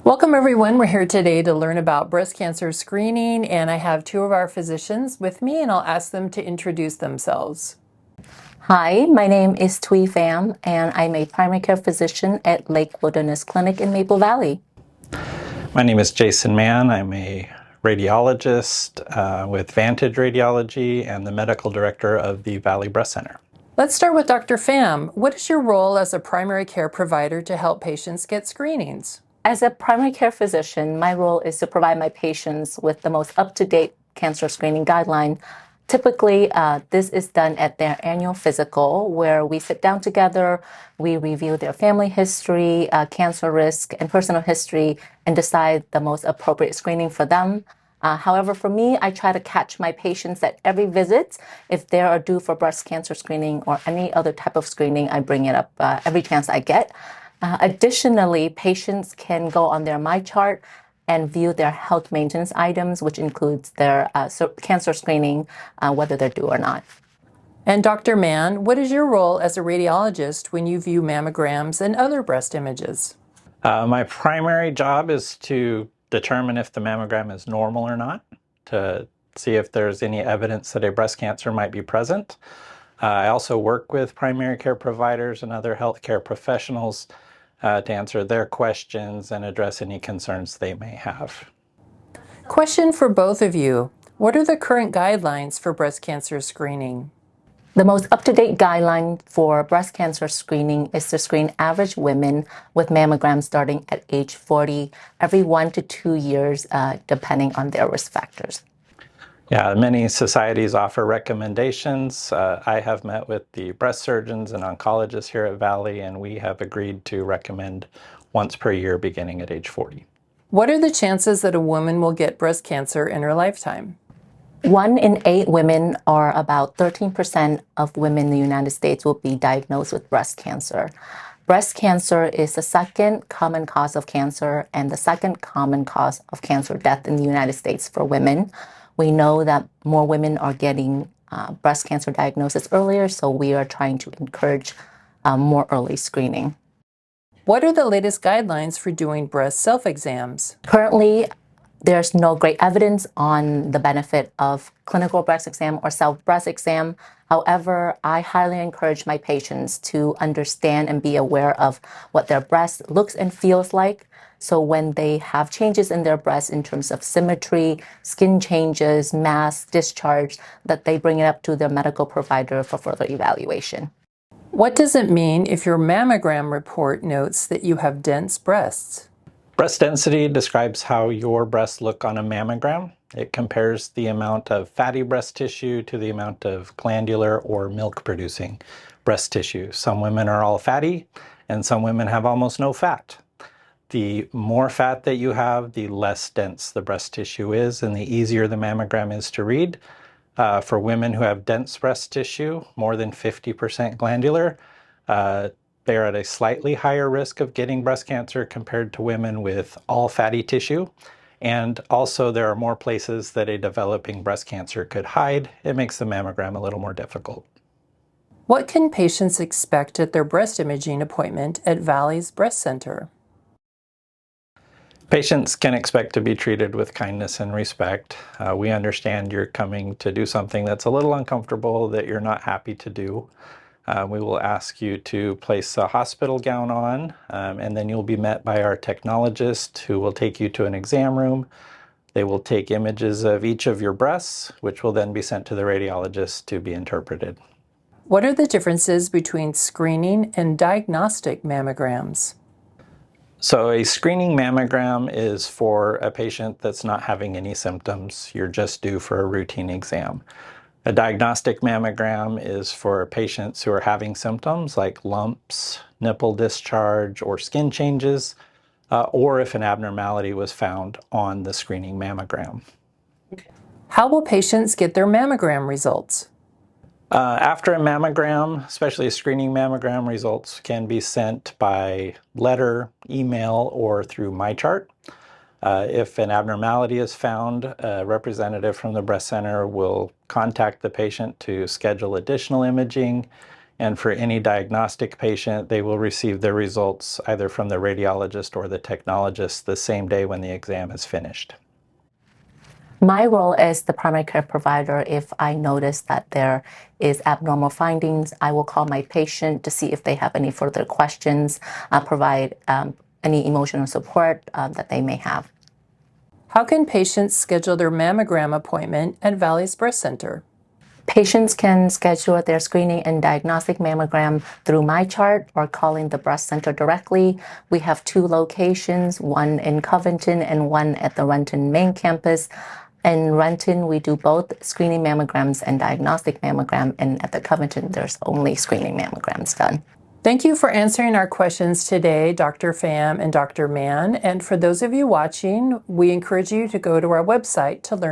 Welcome everyone. We're here today to learn about breast cancer screening, and I have two of our physicians with me, and I'll ask them to introduce themselves. Hi, my name is Thuy Pham, and I'm a primary care physician at Lake Wilderness Clinic in Maple Valley. My name is Jason Mann. I'm a radiologist with Vantage Radiology and the medical director of the Valley Breast Center. Let's start with Dr. Pham. What is your role as a primary care provider to help patients get screenings? As a primary care physician, my role is to provide my patients with the most up-to-date cancer screening guideline. Typically, this is done at their annual physical, where we sit down together, we review their family history, cancer risk, and personal history, and decide the most appropriate screening for them. However, for me, I try to catch my patients at every visit. If they are due for breast cancer screening or any other type of screening, I bring it up every chance I get. Additionally, patients can go on their My Chart and view their health maintenance items, which includes their cancer screening, whether they're due or not. And Dr. Mann, what is your role as a radiologist when you view mammograms and other breast images? My primary job is to determine if the mammogram is normal or not, to see if there's any evidence that a breast cancer might be present. I also work with primary care providers and other healthcare professionals to answer their questions and address any concerns they may have. Question for both of you. What are the current guidelines for breast cancer screening? The most up-to-date guideline for breast cancer screening is to screen average women with mammograms starting at age 40 every 1 to 2 years, depending on their risk factors. Yeah, many societies offer recommendations. I have met with the breast surgeons and oncologists here at Valley, and we have agreed to recommend once per year beginning at age 40. What are the chances that a woman will get breast cancer in her lifetime? 1 in 8 women, or about 13% of women in the United States, will be diagnosed with breast cancer. Breast cancer is the second common cause of cancer and the second common cause of cancer death in the United States for women. We know that more women are getting breast cancer diagnosis earlier, so we are trying to encourage more early screening. What are the latest guidelines for doing breast self-exams? Currently, there's no great evidence on the benefit of clinical breast exam or self-breast exam. However, I highly encourage my patients to understand and be aware of what their breast looks and feels like. So when they have changes in their breast in terms of symmetry, skin changes, mass, discharge, that they bring it up to their medical provider for further evaluation. What does it mean if your mammogram report notes that you have dense breasts? Breast density describes how your breasts look on a mammogram. It compares the amount of fatty breast tissue to the amount of glandular or milk-producing breast tissue. Some women are all fatty, and some women have almost no fat. The more fat that you have, the less dense the breast tissue is, and the easier the mammogram is to read. For women who have dense breast tissue, more than 50% glandular, they're at a slightly higher risk of getting breast cancer compared to women with all fatty tissue. And also there are more places that a developing breast cancer could hide. It makes the mammogram a little more difficult. What can patients expect at their breast imaging appointment at Valley's Breast Center? Patients can expect to be treated with kindness and respect. We understand you're coming to do something that's a little uncomfortable, that you're not happy to do. We will ask you to place a hospital gown on, and then you'll be met by our technologist who will take you to an exam room. They will take images of each of your breasts, which will then be sent to the radiologist to be interpreted. What are the differences between screening and diagnostic mammograms? So a screening mammogram is for a patient that's not having any symptoms. You're just due for a routine exam. A diagnostic mammogram is for patients who are having symptoms like lumps, nipple discharge, or skin changes, or if an abnormality was found on the screening mammogram. How will patients get their mammogram results? After a mammogram, especially a screening mammogram, results can be sent by letter, email, or through MyChart. If an abnormality is found, a representative from the breast center will contact the patient to schedule additional imaging. And for any diagnostic patient, they will receive their results either from the radiologist or the technologist the same day when the exam is finished. My role as the primary care provider, if I notice that there is abnormal findings, I will call my patient to see if they have any further questions, provide any emotional support that they may have. How can patients schedule their mammogram appointment at Valley's Breast Center? Patients can schedule their screening and diagnostic mammogram through MyChart or calling the breast center directly. We have 2 locations, one in Covington and one at the Renton main campus. In Renton, we do both screening mammograms and diagnostic mammogram, and at the Covington, there's only screening mammograms done. Thank you for answering our questions today, Dr. Pham and Dr. Mann. And for those of you watching, we encourage you to go to our website to learn